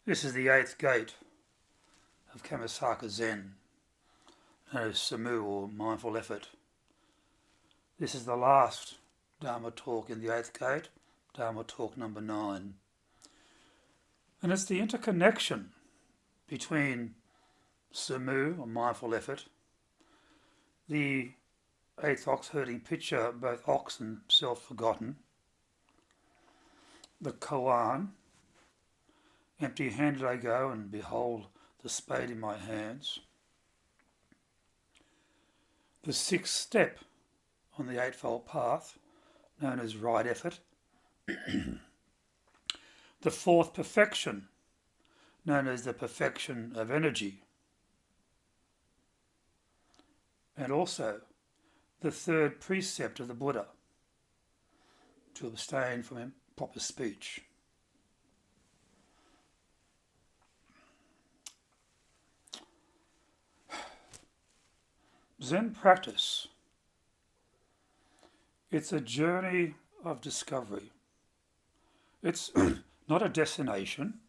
This is the eighth gate of Kamisaka Zen, known as Samu or mindful effort. This is the last Dharma talk in the eighth gate, Dharma talk number 9. And it's the interconnection between Samu or mindful effort, the eighth ox herding picture, both ox and self-forgotten, the koan, empty-handed I go and behold the spade in my hands, the sixth step on the eightfold path, known as right effort, the fourth perfection, known as the perfection of energy, and also the third precept of the Buddha, to abstain from improper speech. Zen practice, it's a journey of discovery. It's not a destination,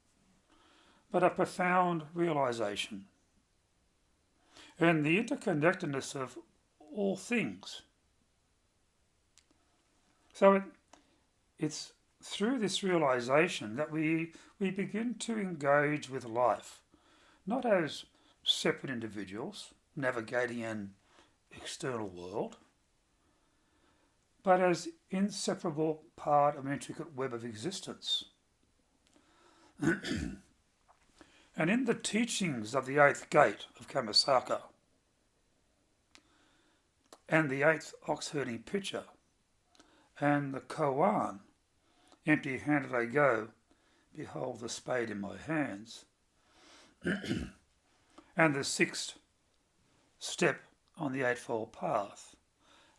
but a profound realization. And the interconnectedness of all things. So it's through this realization that we begin to engage with life, not as separate individuals navigating an external world, but as inseparable part of an intricate web of existence. And in the teachings of the eighth gate of Kamisaka and the eighth ox herding picture and the koan, empty-handed I go, behold the spade in my hands, and the sixth step on the eightfold path,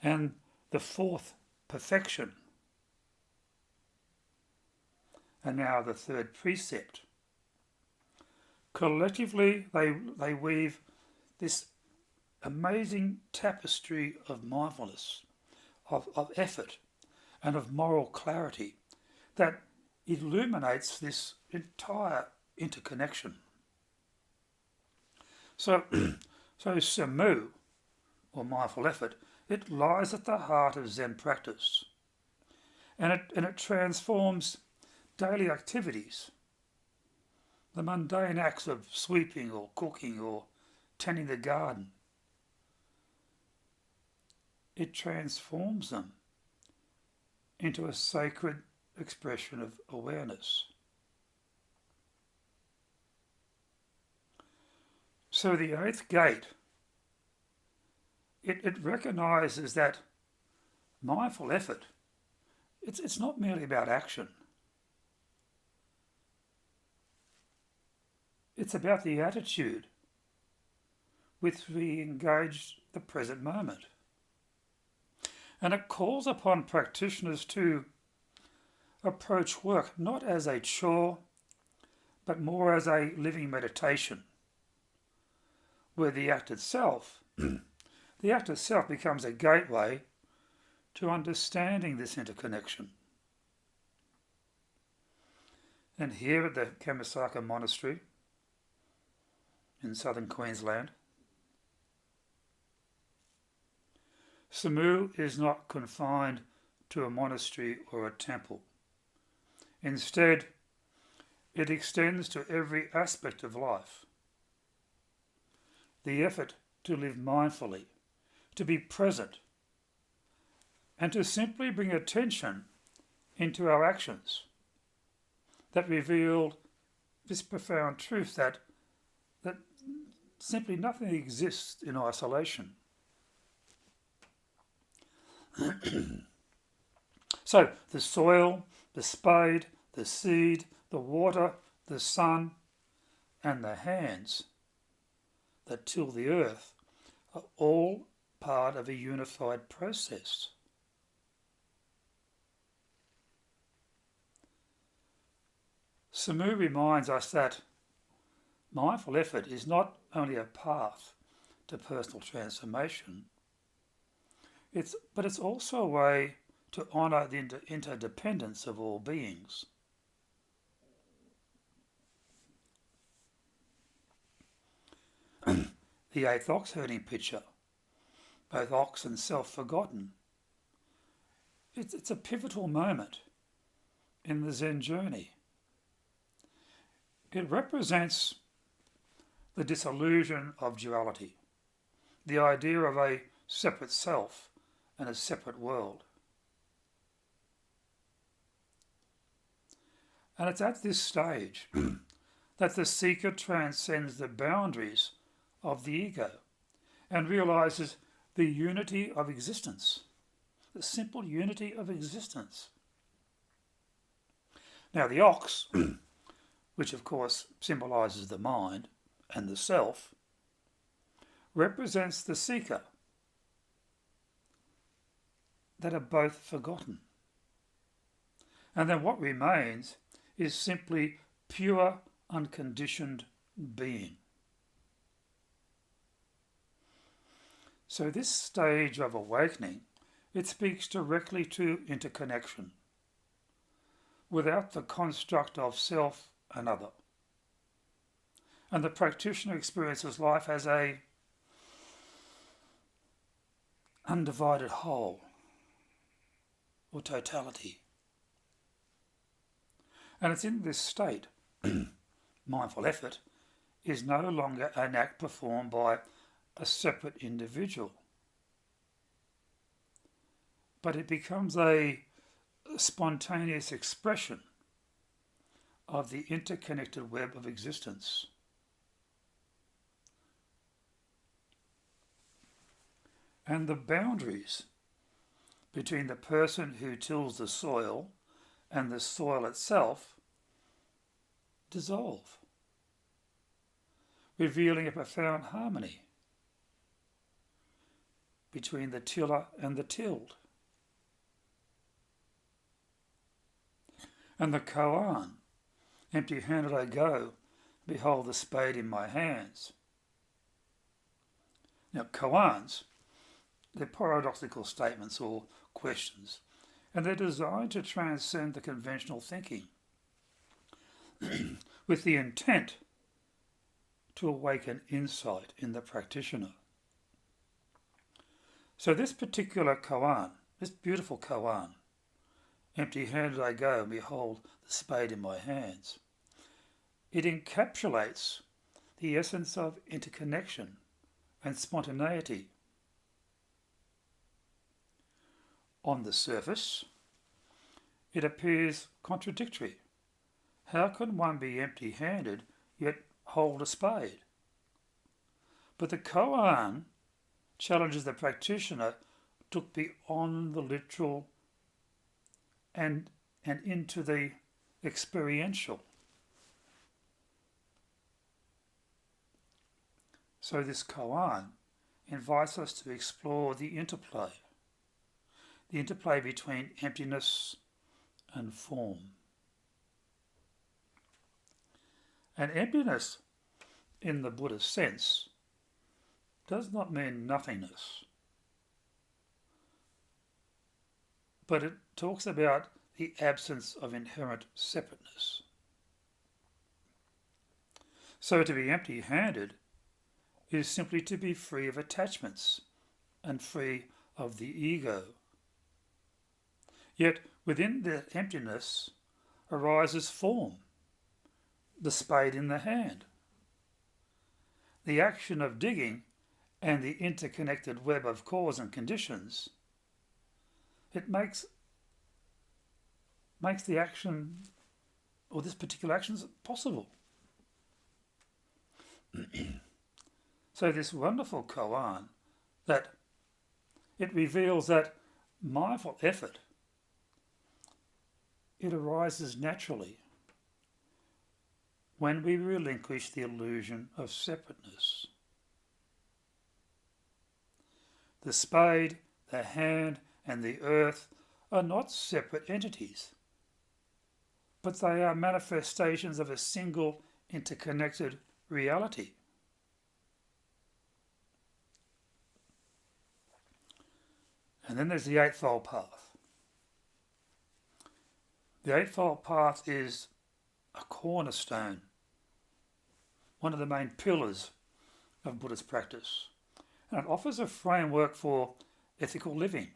and the fourth perfection, and now the third precept. Collectively, they weave this amazing tapestry of mindfulness, of effort, and of moral clarity that illuminates this entire interconnection. So Samu, or mindful effort, it lies at the heart of Zen practice, and it transforms daily activities, the mundane acts of sweeping or cooking or tending the garden. It transforms them into a sacred expression of awareness. So the eighth gate, it recognises that mindful effort, it's not merely about action. It's about the attitude with which we engage the present moment. And it calls upon practitioners to approach work not as a chore, but more as a living meditation, where the act itself becomes a gateway to understanding this interconnection. And here at the Kamisaka Monastery in southern Queensland, Samu is not confined to a monastery or a temple. Instead, it extends to every aspect of life. The effort to live mindfully, to be present, and to simply bring attention into our actions that reveal this profound truth that simply nothing exists in isolation. So the soil, the spade, the seed, the water, the sun, and the hands that till the earth are all part of a unified process. Samu reminds us that mindful effort is not only a path to personal transformation, but it's also a way to honour the interdependence of all beings. the eighth ox herding picture, both ox and self forgotten. It's a pivotal moment in the Zen journey. It represents the disillusion of duality, the idea of a separate self and a separate world. And it's at this stage that the seeker transcends the boundaries of the ego and realizes the unity of existence, the simple unity of existence. Now the ox, which of course symbolises the mind and the self, represents the seeker that are both forgotten. And then what remains is simply pure, unconditioned being. So this stage of awakening, it speaks directly to interconnection, without the construct of self and other. And the practitioner experiences life as a undivided whole or totality. And it's in this state, mindful effort is no longer an act performed by a separate individual, but it becomes a spontaneous expression of the interconnected web of existence. And the boundaries between the person who tills the soil and the soil itself dissolve, revealing a profound harmony between the tiller and the tilled. And the koan, empty-handed I go, behold the spade in my hands. Now koans, they're paradoxical statements or questions, and they're designed to transcend the conventional thinking with the intent to awaken insight in the practitioner. So this particular koan, this beautiful koan, empty-handed I go, and behold the spade in my hands, it encapsulates the essence of interconnection and spontaneity. On the surface, it appears contradictory. How can one be empty-handed yet hold a spade? But the koan challenges the practitioner to look beyond the literal and into the experiential. So this koan invites us to explore the interplay between emptiness and form. And emptiness, in the Buddhist sense, does not mean nothingness, but it talks about the absence of inherent separateness. So to be empty-handed is simply to be free of attachments and free of the ego. Yet within that emptiness arises form, the spade in the hand. The action of digging and the interconnected web of cause and conditions, it makes the action, or this particular action, possible. So this wonderful koan, that it reveals that mindful effort, it arises naturally when we relinquish the illusion of separateness. The spade, the hand, and the earth are not separate entities, but they are manifestations of a single interconnected reality. And then there's the Eightfold Path. The Eightfold Path is a cornerstone, one of the main pillars of Buddhist practice, and it offers a framework for ethical living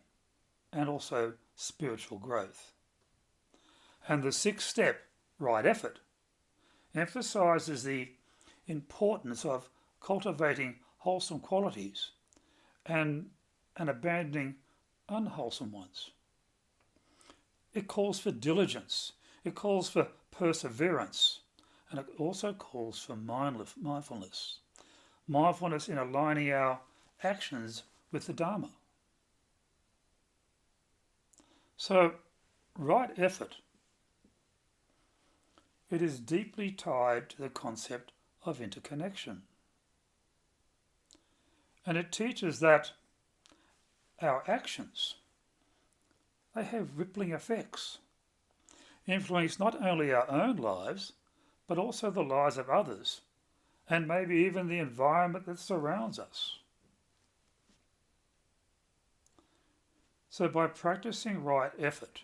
and also spiritual growth. And the sixth step, right effort, emphasises the importance of cultivating wholesome qualities and abandoning unwholesome ones. It calls for diligence, it calls for perseverance, and it also calls for mindfulness. Mindfulness in aligning our actions with the Dharma. So, right effort, it is deeply tied to the concept of interconnection. And it teaches that our actions, they have rippling effects, influence not only our own lives, but also the lives of others, and maybe even the environment that surrounds us. So by practicing right effort,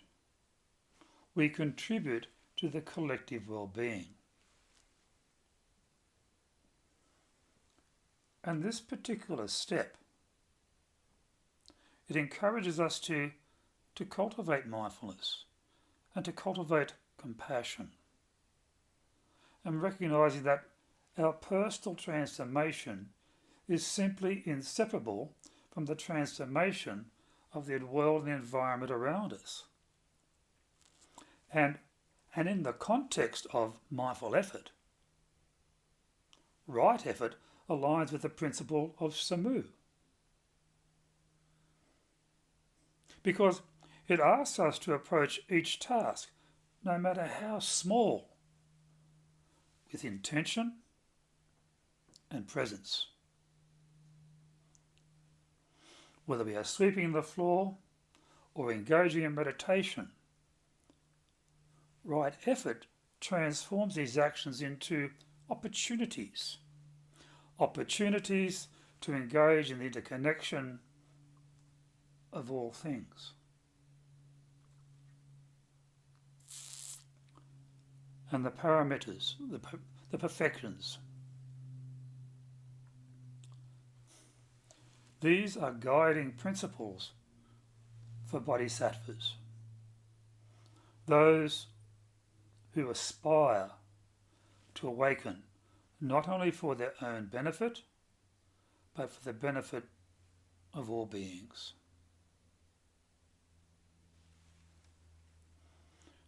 we contribute to the collective well-being. And this particular step, it encourages us to cultivate mindfulness and to cultivate compassion, and recognising that our personal transformation is simply inseparable from the transformation of the world and the environment around us. And in the context of mindful effort, right effort aligns with the principle of samu, because it asks us to approach each task, no matter how small, with intention and presence. Whether we are sweeping the floor or engaging in meditation, right effort transforms these actions into opportunities to engage in the interconnection of all things. And the paramitas, the perfections. These are guiding principles for bodhisattvas, those who aspire to awaken not only for their own benefit, but for the benefit of all beings.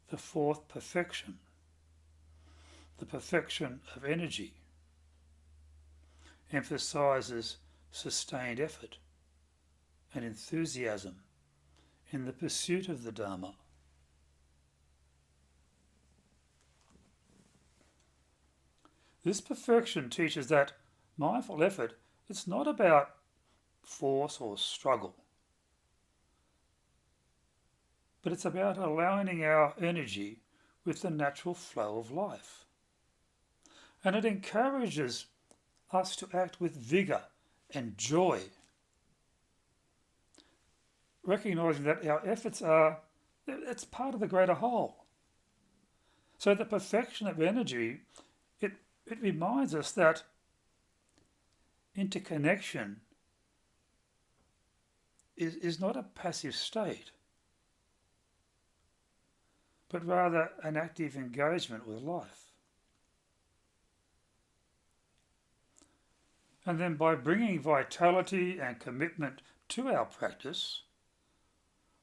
The fourth perfection, the perfection of energy, emphasises sustained effort and enthusiasm in the pursuit of the Dharma. This perfection teaches that mindful effort is not about force or struggle, but it's about aligning our energy with the natural flow of life. And it encourages us to act with vigour and joy, recognising that our efforts it's part of the greater whole. So the perfection of energy, it reminds us that interconnection is not a passive state, but rather an active engagement with life. And then by bringing vitality and commitment to our practice,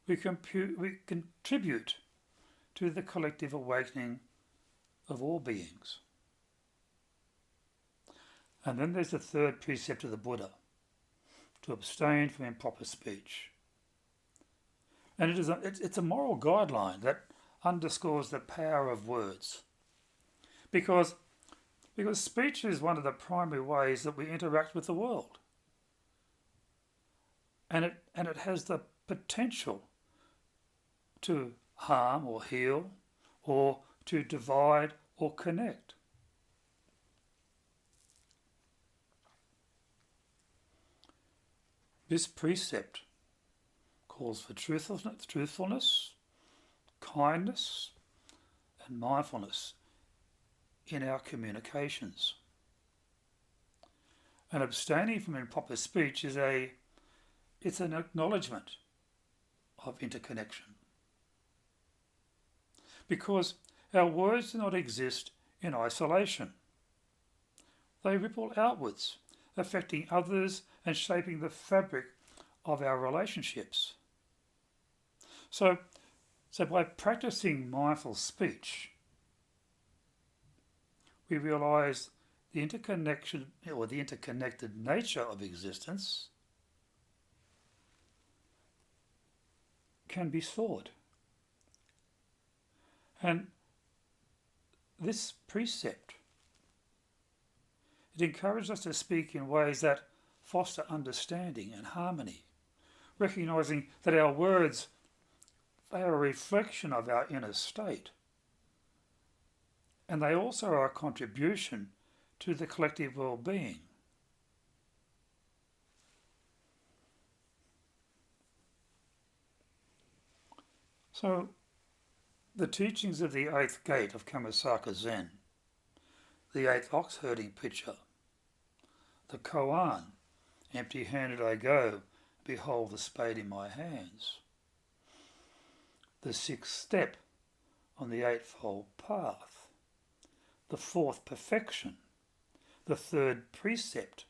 we contribute to the collective awakening of all beings. And then there's the third precept of the Buddha, to abstain from improper speech. And it's a moral guideline that underscores the power of words. Because speech is one of the primary ways that we interact with the world. And it has the potential to harm or heal, or to divide or connect. This precept calls for truthfulness, kindness, and mindfulness in our communications. And abstaining from improper speech it's an acknowledgement of interconnection. Because our words do not exist in isolation. They ripple outwards, affecting others and shaping the fabric of our relationships. So by practicing mindful speech, we realise the interconnection or the interconnected nature of existence can be sought. And this precept, it encourages us to speak in ways that foster understanding and harmony, recognising that our words, they are a reflection of our inner state, and they also are a contribution to the collective well-being. So, the teachings of the eighth gate of Kammasaka Zen, the eighth ox herding picture, the koan, empty-handed I go, behold the spade in my hands, the sixth step on the eightfold path, the fourth perfection, the third precept.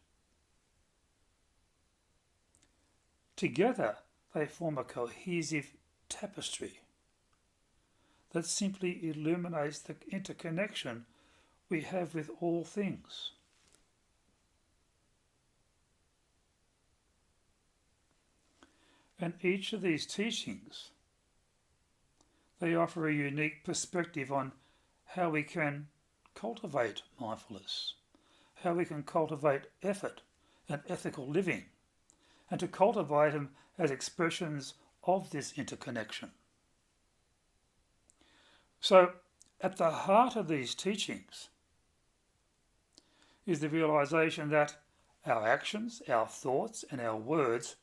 Together they form a cohesive tapestry that simply illuminates the interconnection we have with all things. And each of these teachings, they offer a unique perspective on how we can cultivate mindfulness, how we can cultivate effort and ethical living, and to cultivate them as expressions of this interconnection. So, at the heart of these teachings is the realisation that our actions, our thoughts, and our words,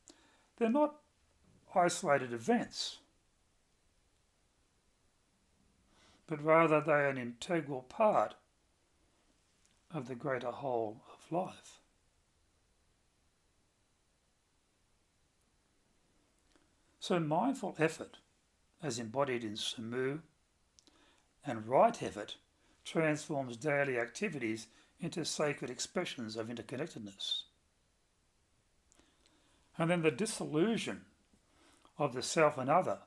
they're not isolated events, but rather they are an integral part of the greater whole of life. So mindful effort, as embodied in Samu, and right effort transforms daily activities into sacred expressions of interconnectedness. And then the disillusion of the self and other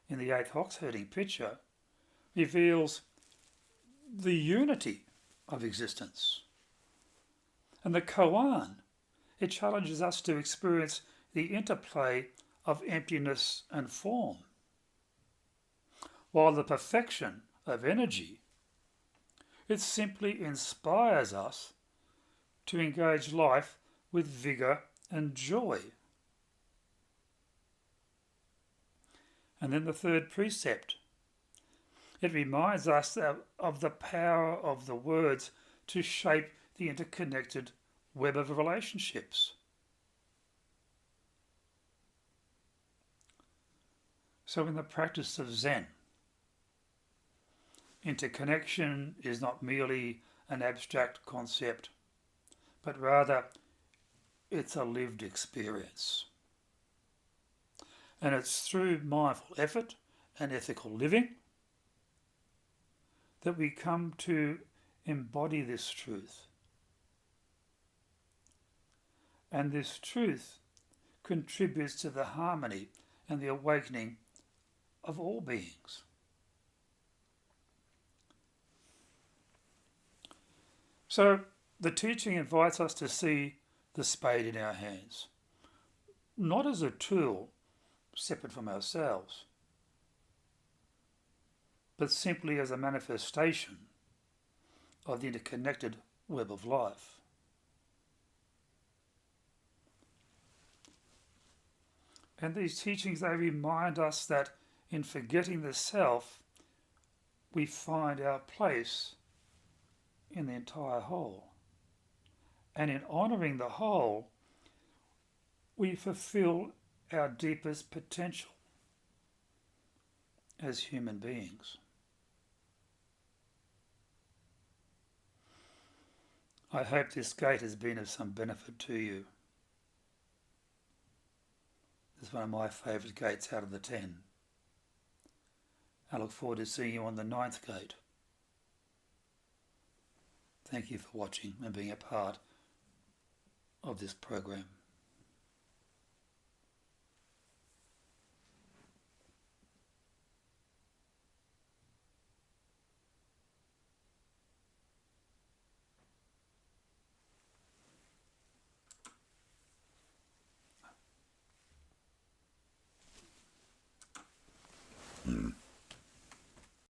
in the eighth ox herding picture reveals the unity of existence. And the koan, it challenges us to experience the interplay of emptiness and form, while the perfection of energy, it simply inspires us to engage life with vigour and joy. And then the third precept, it reminds us of the power of the words to shape the interconnected web of relationships. So in the practice of Zen, interconnection is not merely an abstract concept, but rather it's a lived experience. And it's through mindful effort and ethical living that we come to embody this truth. And this truth contributes to the harmony and the awakening of all beings. So the teaching invites us to see the spade in our hands, not as a tool separate from ourselves, but simply as a manifestation of the interconnected web of life. And these teachings, they remind us that in forgetting the self, we find our place in the entire whole. And in honouring the whole, we fulfill our deepest potential as human beings. I hope this gate has been of some benefit to you. It's one of my favourite gates out of the 10. I look forward to seeing you on the 9th gate. Thank you for watching and being a part of this program.